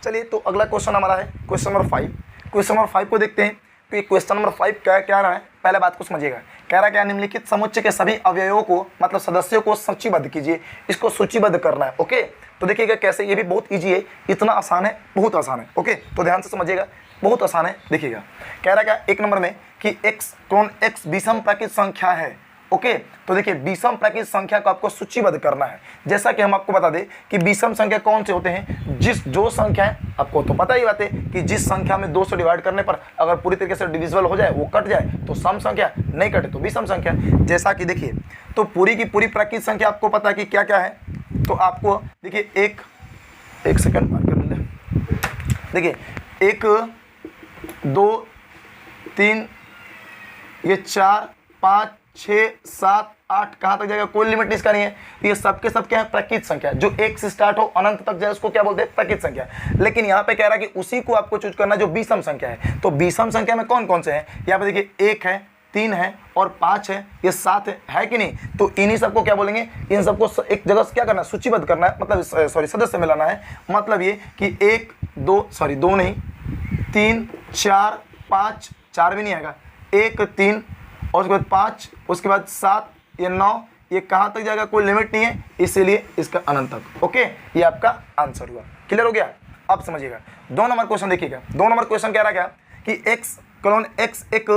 चलिए तो अगला क्वेश्चन हमारा है क्वेश्चन नंबर 5। क्वेश्चन नंबर 5 को देखते हैं कि क्वेश्चन नंबर 5 क्या क्या रहा है। पहले बात को समझिएगा। कह रहा क्या, निम्नलिखित समुच्चय के सभी अवयवों को मतलब सदस्यों को सूचीबद्ध कीजिए। इसको सूचीबद्ध करना है। ओके, तो देखिएगा कैसे, ये भी बहुत ईजी है, इतना आसान है, बहुत आसान है। ओके, तो ध्यान से समझिएगा, बहुत आसान है। देखिएगा कह रहा क्या, एक नंबर में कि x क्लोन x विषम प्राकृत संख्या है। ओके, तो देखिए विषम प्राकृत संख्या को आपको सूचीबद्ध करना है। जैसा कि हम आपको बता दें कि विषम संख्या कौन से होते हैं, जो संख्या है, आपको तो पता ही बात है कि जिस संख्या में 2 से डिवाइड करने पर अगर पूरी तरीके से डिविजिबल हो जाए, वो कट जाए तो सम संख्या, नहीं कटे तो विषम संख्या। जैसा कि देखिए, तो पूरी की पूरी प्राकृत संख्या आपको पता है कि क्या क्या है। तो आपको देखिए एक सेकंड मार कर ले, देखिए 1 2 3 ये 4 5 6 7 8 कहाँ तक जाएगा, कोई लिमिट इसका नहीं है। ये सबके सब क्या है, प्राकृत संख्या। जो 1 से स्टार्ट हो अनंत तक जाए उसको क्या बोलते हैं, प्राकृत संख्या। लेकिन यहाँ पे कह रहा है कि उसी को आपको चूज करना जो विषम संख्या है। तो विषम संख्या में कौन कौन से हैं, यहाँ पे देखिए 1 है, 3 है और 5 है, ये 7 है कि नहीं। तो इन्हीं सबको क्या बोलेंगे, इन सबको एक जगह से क्या करना है, सूचीबद्ध करना है, मतलब सॉरी सदस्य में लाना है। मतलब ये कि 1 2 सॉरी 2 नहीं 3 4 5, 4 भी नहीं आएगा, 1 3 और उसके बाद 5, उसके बाद 7, ये 9, ये कहाँ तक जाएगा, कोई लिमिट नहीं है, इसीलिए इसका अनंत तक। ओके, ये आपका आंसर हुआ। क्लियर हो गया। अब समझिएगा 2 नंबर क्वेश्चन देखिएगा। 2 नंबर क्वेश्चन कह रहा क्या कि x क्लोन x एक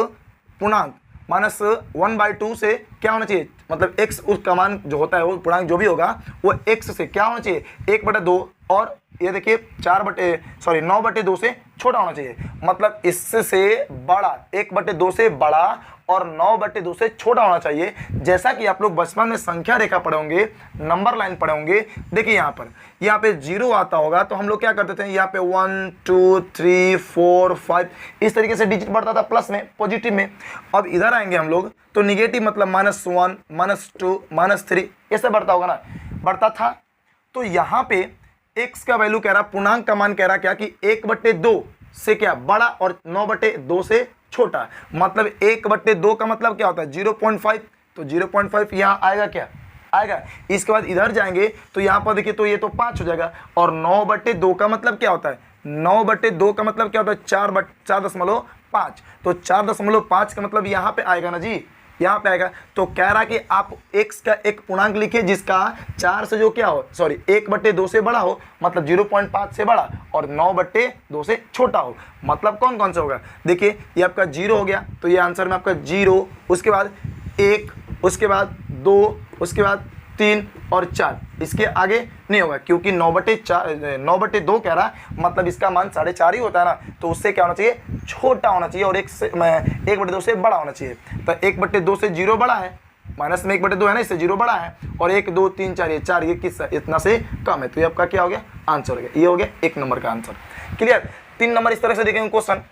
पूर्णांक -1/2 से क्या होना चाहिए, मतलब x उसका मान जो होता है वो पूर्णांक जो भी होगा वो x से क्या होना चाहिए, 1/2 और ये देखिए 9/2 से छोटा होना चाहिए। मतलब इससे बड़ा, 1/2 से बड़ा और 9/2 से छोटा होना चाहिए। जैसा कि आप लोग बचपन में संख्या रेखा पढ़े होंगे, नंबर लाइन पढ़े होंगे। देखिए यहाँ पे 0 आता होगा तो हम लोग क्या करते थे, यहाँ पे 1 2 3 4 5 इस तरीके से डिजिट बढ़ता था प्लस में, पॉजिटिव में। अब इधर आएंगे हम लोग तो निगेटिव, मतलब -1 -2 -3 ऐसे बढ़ता होगा ना, बढ़ता था। तो यहाँ पे x का वैल्यू कह रहा, पूर्णांक का मान कह रहा क्या कि 1/2 से क्या बड़ा और 9/2 से छोटा। मतलब 1/2 का मतलब क्या होता है, 0.5। तो 0.5 यहाँ आएगा, क्या आएगा। इसके बाद इधर जाएंगे तो यहाँ पर देखिए तो ये तो 5 हो जाएगा। और 9/2 का मतलब क्या होता है, 9/2 का मतलब क्या होता है, 4.5। तो 4.5 का मतलब यहाँ पे आएगा ना जी, यहाँ पे आएगा। तो कह रहा कि आप x का एक पूर्णांक लिखिए जिसका 4 से जो क्या हो, सॉरी 1/2 से बड़ा हो, मतलब 0.5 से बड़ा और 9/2 से छोटा हो। मतलब कौन कौन सा होगा, देखिए ये आपका 0 हो गया, तो ये आंसर में आपका 0, उसके बाद 1, उसके बाद 2, उसके बाद 3 और 4। इसके आगे नहीं होगा क्योंकि 9/2 कह रहा, मतलब इसका मान 4.5 ही होता है ना। तो उससे क्या होना चाहिए, छोटा होना चाहिए और 1/2 से बड़ा होना चाहिए। तो 1/2 से 0 बड़ा है, माइनस में 1/2 है ना, इससे 0 बड़ा है। और 1 2 3 4 ये 4 ये किस इतना से कम है। तो ये आपका क्या हो गया, आंसर हो गया। ये हो गया 1 नंबर का आंसर। क्लियर। 3 नंबर इस तरह से देखेंगे क्वेश्चन।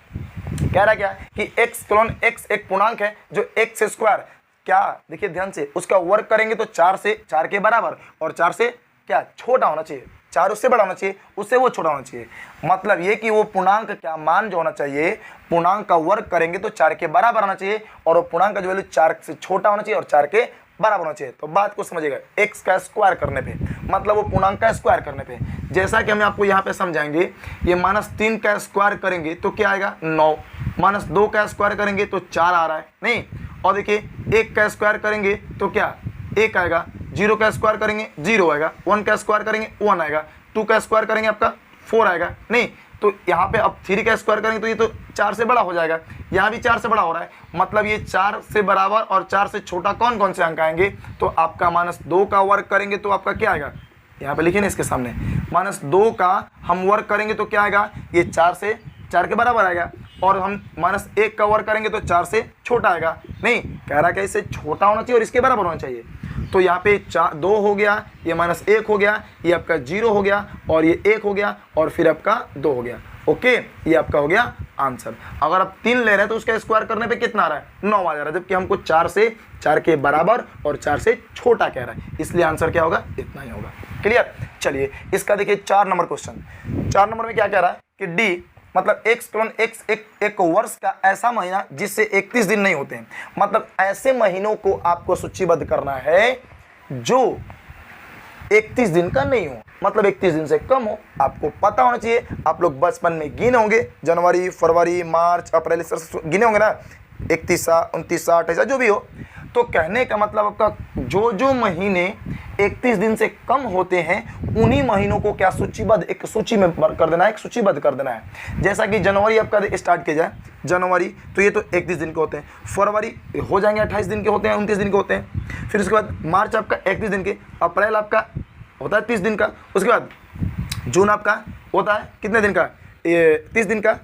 कह रहा क्या कि x क्लोन x एक पूर्णांक है जो x स्क्वायर, क्या देखिए ध्यान से, उसका वर्ग करेंगे तो 4 के बराबर और 4 से क्या छोटा होना चाहिए, 4 उससे बड़ा होना चाहिए, उससे वो छोटा होना चाहिए। मतलब ये कि वो पूर्णांक क्या मान जो होना चाहिए, पूर्णांक का वर्ग करेंगे तो 4 के बराबर होना चाहिए और वो पूर्णांक का जो वैल्यू 4 से छोटा होना चाहिए और 4 के बराबर होना चाहिए। तो बात को समझिएगा, x का स्क्वायर करने पे मतलब वो पूर्णांक का स्क्वायर करने पे, जैसा कि हम आपको यहाँ पे समझाएंगे, ये -3 का स्क्वायर करेंगे तो क्या आएगा 9, -2 का स्क्वायर करेंगे तो 4 आ रहा है नहीं। और देखिए 1 का स्क्वायर करेंगे तो क्या 1 आएगा, 0 का स्क्वायर करेंगे 0 आएगा, 1 का स्क्वायर करेंगे 1 आएगा, 2 का स्क्वायर करेंगे आपका 4 आएगा नहीं। तो यहाँ पे अब 3 का स्क्वायर करेंगे तो ये तो 4 से बड़ा हो जाएगा, यहाँ भी 4 से बड़ा हो रहा है। मतलब ये 4 से बराबर और 4 से छोटा कौन कौन से अंक आएंगे, तो आपका -2 का वर्ग करेंगे तो आपका क्या आएगा, यहाँ पे लिखिए ना इसके सामने, -2 का हम वर्ग करेंगे तो क्या आएगा, ये 4 के बराबर आएगा। और हम -1 का वर्ग करेंगे तो 4 से छोटा आएगा नहीं। कह रहा है कि इससे छोटा होना चाहिए और इसके बराबर होना चाहिए। तो यहाँ पे 2 हो गया, ये -1 हो गया, ये आपका 0 हो गया और ये 1 हो गया और फिर आपका 2 हो गया। ओके, ये आपका हो गया आंसर। अगर आप 3 ले रहे हैं तो उसका स्क्वायर करने पे कितना आ रहा है, 9 आ जा रहा है, जबकि हमको 4 के बराबर और 4 से छोटा कह रहा है, इसलिए आंसर क्या होगा, इतना ही होगा। क्लियर। चलिए इसका देखिए 4 नंबर क्वेश्चन। 4 नंबर में क्या कह रहा है कि डी मतलब x क्लोन x एक वर्ष का ऐसा महीना जिससे 31 दिन नहीं होते हैं। मतलब ऐसे महीनों को आपको सूचीबद्ध करना है जो 31 दिन का नहीं हो, मतलब 31 दिन से कम हो। आपको पता होना चाहिए, आप लोग बचपन में गिने होंगे, जनवरी फरवरी मार्च अप्रैल गिने होंगे ना, 31 29 28 जो भी हो। तो कहने का मतलब आपका जो जो महीने 31 दिन से कम होते हैं उन्हीं महीनों को क्या सूचीबद्ध, एक सूची में कर देना है, एक सूचीबद्ध कर देना है। जैसा कि जनवरी आपका स्टार्ट किया जाए, जनवरी तो ये तो 31 दिन के होते हैं, फरवरी हो जाएंगे 28 दिन के होते हैं, 29 दिन के होते हैं, फिर उसके बाद मार्च आपका 31 दिन के, अप्रैल आपका होता है 30 दिन का, उसके बाद जून आपका होता है कितने दिन का, 30 दिन का।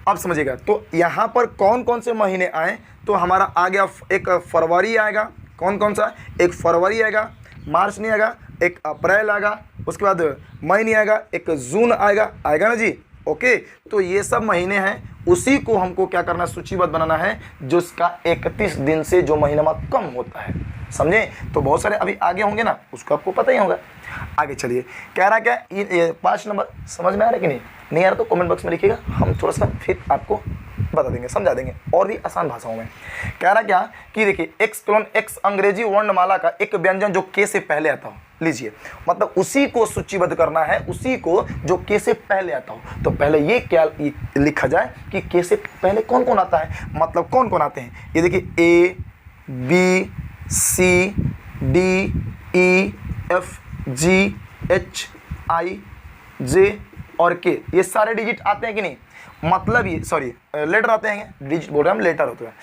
अब समझिएगा तो यहाँ पर कौन कौन से महीने आए, तो हमारा आ गया एक फरवरी आएगा, कौन कौन सा, एक फरवरी आएगा, मार्च नहीं आएगा, एक अप्रैल आएगा, उसके बाद मई नहीं आएगा, एक जून आएगा, आएगा ना जी। ओके, तो ये सब महीने हैं, उसी को हमको क्या करना है, सूचीबद्ध बनाना है, जिसका 31 दिन से जो महीना कम होता है। समझे? तो बहुत सारे अभी आगे होंगे ना, उसको आपको पता ही होगा। आगे चलिए, कह रहा क्या, ये 5 नंबर समझ में आ रहा है कि नहीं आ रहा तो कमेंट बॉक्स में लिखिएगा, हम थोड़ा सा फिर आपको बता देंगे, समझा देंगे और भी आसान भाषाओं में। कह रहा क्या कि देखिए x अंग्रेजी वर्णमाला का एक व्यंजन जो के से पहले आता हो, लीजिए मतलब उसी को सूचीबद्ध करना है, उसी को जो के से पहले आता हो। तो पहले ये क्या लिखा जाए कि के से पहले कौन कौन आता है, मतलब कौन कौन आते हैं। ये देखिए A B C D E F G H I J और के, ये सारे डिजिट आते हैं कि नहीं, मतलब ये सॉरी लेटर आते हैं, डिजिट बोल रहे हैं हम, लेटर होते हैं।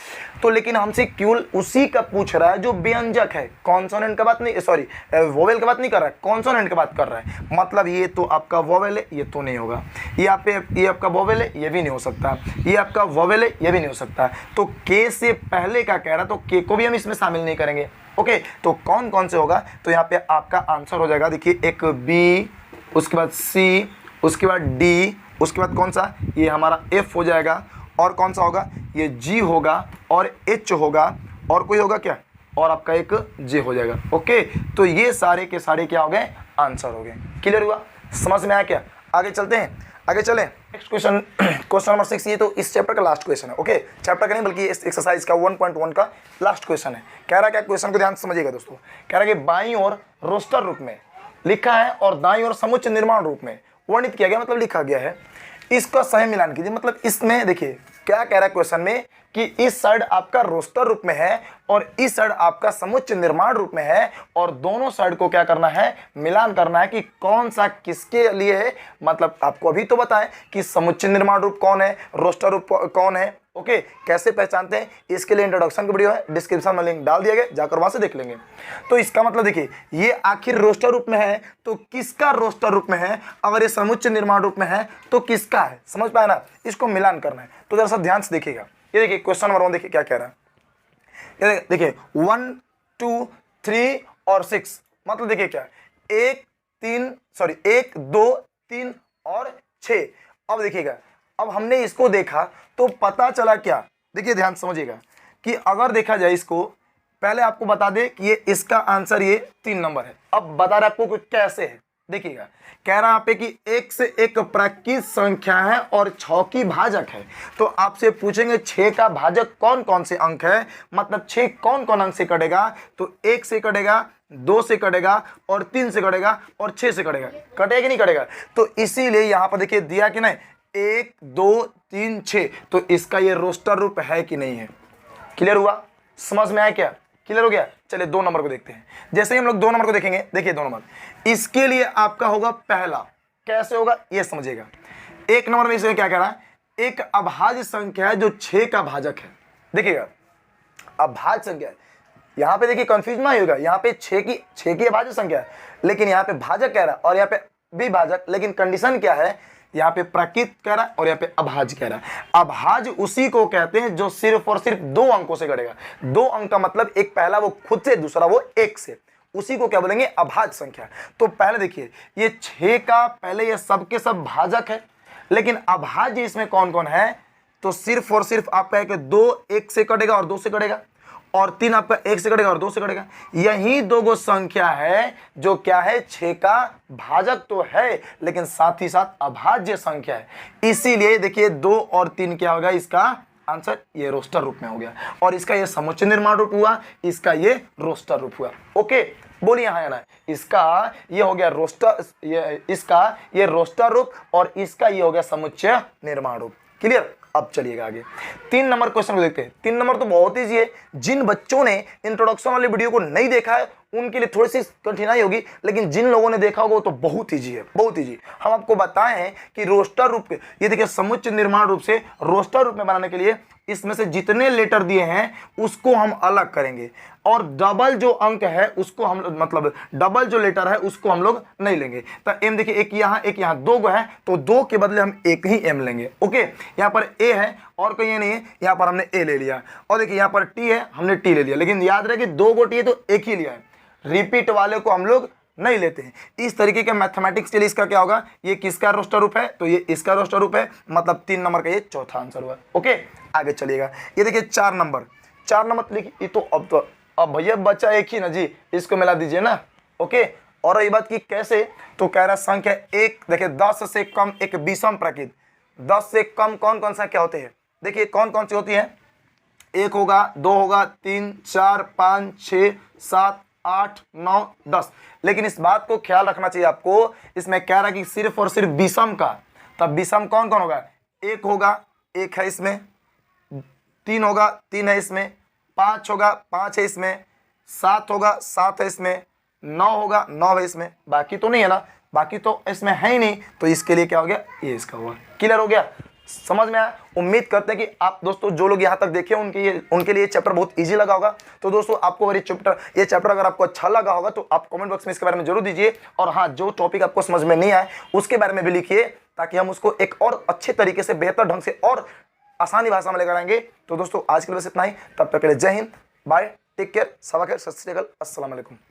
तो लेकिन हमसे केवल उसी का पूछ रहा है जो व्यंजक है, कॉन्सोनेंट का बात नहीं, सॉरी वोवेल का बात नहीं कर रहा है, कॉन्सोनेंट का बात कर रहा है। मतलब ये तो आपका वोवेल है, ये तो नहीं होगा, ये आपका वोवेल है, ये भी नहीं हो सकता, ये आपका वोवेल है, ये भी नहीं हो सकता। तो के से पहले का कह रहा, तो के को भी हम इसमें शामिल नहीं करेंगे। ओके, तो कौन कौन से होगा, तो यहाँ पे आपका आंसर हो जाएगा, देखिए एक बी, उसके बाद सी, उसके बाद डी, उसके बाद कौन सा, ये हमारा एफ हो जाएगा, और कौन सा होगा, ये जी होगा, और एच होगा, और कोई होगा क्या, और आपका एक जे हो जाएगा। ओके, तो ये सारे के सारे क्या हो गए, आंसर हो गए। क्लियर हुआ, समझ में आया क्या? आगे चलते हैं, आगे चलें। नेक्स्ट क्वेश्चन, क्वेश्चन नंबर 6, ये तो इस चैप्टर का लास्ट क्वेश्चन है। ओके, चैप्टर का नहीं बल्कि इस एक्सरसाइज का 1.1 का लास्ट क्वेश्चन है। कह रहा क्या, क्वेश्चन को ध्यान से समझिएगा दोस्तों। कह रहा है कि बाईं ओर रोस्टर रूप में लिखा है और दाईं ओर समुच्चय निर्माण रूप में वर्णित किया गया, मतलब लिखा गया है, इसका सही मिलान कीजिए। मतलब इसमें देखिए क्या कह रहा है क्वेश्चन में कि इस साइड आपका रोस्टर रूप में है और इस साइड आपका समुच्चय निर्माण रूप में है, और दोनों साइड को क्या करना है, मिलान करना है कि कौन सा किसके लिए है। मतलब आपको अभी तो बताएं कि समुच्चय निर्माण रूप कौन है, रोस्टर रूप कौन है। ओके, कैसे पहचानते हैं, इसके लिए इंट्रोडक्शन की वीडियो है, डिस्क्रिप्शन में लिंक डाल दिया गया, जाकर वहां से देख लेंगे। तो इसका मतलब देखिए ये आखिर रोस्टर रूप में है तो किसका रोस्टर रूप में है, अगर ये समुच्चय निर्माण रूप में है तो किसका है, समझ पाए ना, इसको मिलान करना है। तो जरा सा ध्यान से देखिएगा, ये देखिए क्वेश्चन नंबर 1 देखिए क्या कह रहा है, ये देखिए 1 2 3 और 6, मतलब देखिए क्या, 1 2 3 और 6। अब देखिएगा, अब हमने इसको देखा तो पता चला क्या, देखिए ध्यान समझिएगा कि अगर देखा जाए इसको, पहले आपको बता दे कि ये इसका आंसर ये 3 नंबर है। अब बता रहा आपको कि कैसे है, देखिएगा कह रहा है पे कि 1 से 1 प्राकृत संख्या है और 6 की भाजक है। तो आपसे पूछेंगे 6 का भाजक कौन कौन से अंक है, मतलब 6 कौन कौन अंक से कटेगा, तो 1 से कटेगा, 2 से कटेगा, और 3 से कटेगा, और 6 से कटेगा, कटेगा कि नहीं कटेगा। तो इसीलिए यहाँ पर देखिए दिया कि नहीं 1 2 3 6, तो इसका ये रोस्टर रूप है कि नहीं है। क्लियर हुआ, समझ में आया क्या, क्लियर हो गया। चलिए 2 नंबर को देखते हैं। जैसे ही हम लोग 2 नंबर को देखेंगे, देखिए 2 नंबर, इसके लिए आपका होगा पहला, कैसे होगा ये समझिएगा। 1 नंबर में इसमें क्या कह रहा है, एक अभाज्य संख्या है जो 6 का भाजक है। देखिएगा अभाज्य संख्या, यहाँ पे देखिए कंफ्यूज ना होगा, यहाँ पे 6 की अभाज्य संख्या है, लेकिन यहाँ पे भाजक कह रहा है और यहाँ पे भी भाजक, लेकिन कंडीशन क्या है, यहाँ पे प्राकृत कह रहा है और यहाँ पे अभाज्य कह रहा है। अभाज्य उसी को कहते हैं जो सिर्फ और सिर्फ 2 अंकों से कटेगा। 2 अंक का मतलब एक पहला वो खुद से, दूसरा वो 1 से, उसी को क्या बोलेंगे, अभाज्य संख्या। तो पहले देखिए ये 6 का पहले ये सब के सब भाजक है, लेकिन अभाज्य इसमें कौन कौन है, तो सिर्फ और सिर्फ आपका एक 2 1 से कटेगा और 2 से कटेगा, और 3 आपका 1 से कटेगा और 2 से कटेगा। यही 2 गो संख्या है जो क्या है, 6 का भाजक तो है लेकिन साथ ही साथ अभाज्य संख्या है। इसीलिए देखिए 2 और 3 क्या होगा, इसका आंसर ये रोस्टर रूप में हो गया, और इसका ये समुच्चय निर्माण रूप हुआ, इसका ये रोस्टर रूप हुआ। ओके, बोलिए हाँ या ना, इसका ये हो गया रोस्टर, इसका ये रोस्टर रूप, और इसका ये हो गया समुच्चय निर्माण रूप। क्लियर। अब चलिएगा आगे 3 नंबर क्वेश्चन को देखते हैं। 3 नंबर तो बहुत ईजी है। जिन बच्चों ने इंट्रोडक्शन वाली वीडियो को नहीं देखा है उनके लिए थोड़ी सी कठिनाई होगी, लेकिन जिन लोगों ने देखा होगा वो तो बहुत ईजी है, बहुत ईजी। हम आपको बताएं हैं कि रोस्टर रूप के, ये देखिए समुच्चय निर्माण रूप से रोस्टर रूप में बनाने के लिए इसमें से जितने लेटर दिए हैं उसको हम अलग करेंगे और डबल जो अंक है उसको हम मतलब डबल जो लेटर है उसको हम लोग नहीं लेंगे। तो एम देखिए एक यहाँ 2 गो है तो 2 के बदले हम एक ही एम लेंगे। ओके, यहाँ पर ए है और कोई ये नहीं है, यहाँ पर हमने ए ले लिया और देखिए यहाँ पर टी है, हमने टी ले लिया, लेकिन याद रहे कि 2 गो टी है तो एक ही लिया है, रिपीट वाले को हम लोग नहीं लेते हैं। इस तरीके के मैथमेटिक्स के लिए इसका क्या होगा, ये किसका रोस्टर रूप है तो ये इसका रोस्टर रूप है, मतलब 3 नंबर का ये चौथा आंसर हुआ। ओके, आगे चलिएगा। ये देखिए 4 नंबर लिखिए, ये तो अब भैया बच्चा एक ही ना जी, इसको मिला दीजिए ना। ओके, और ये बात की कैसे, तो कह रहा संख्या एक, देखिए 10 से कम एक विषम प्रकृति, 10 से कम कौन कौन संख्या होते हैं, देखिए कौन कौन सी होती है, 1 होगा, 2 होगा, 3, 4, 5, 6, 7, 8, 9, 10। लेकिन इस बात को ख्याल रखना चाहिए आपको, इसमें कह रहा है कि सिर्फ और सिर्फ विषम का, तब विषम कौन कौन होगा, 1 होगा, 1 है इसमें, 3 होगा, 3 है इसमें, 5 होगा, 5 है इसमें, 7 होगा, 7 है इसमें, 9 होगा, 9 है इसमें, बाकी तो नहीं है ना, बाकी तो इसमें है ही नहीं, तो इसके लिए क्या हो गया, ये इसका हुआ। क्लियर हो गया, समझ में आया। उम्मीद करते हैं कि आप दोस्तों जो लोग यहाँ तक देखे उनके लिए चैप्टर बहुत इजी लगा होगा। तो दोस्तों आपको ये चैप्टर अगर आपको अच्छा लगा होगा तो आप कमेंट बॉक्स में इसके बारे में जरूर दीजिए, और हाँ, जो टॉपिक आपको समझ में नहीं आए उसके बारे में भी लिखिए, ताकि हम उसको एक और अच्छे तरीके से, बेहतर ढंग से और आसानी भाषा में लेकर आएंगे। तो दोस्तों आज के लिए बस इतना ही, तब तक के लिए जय हिंद, बाय, टेक केयर, सवा खैर, सत श्री अकाल, अस्सलाम वालेकुम।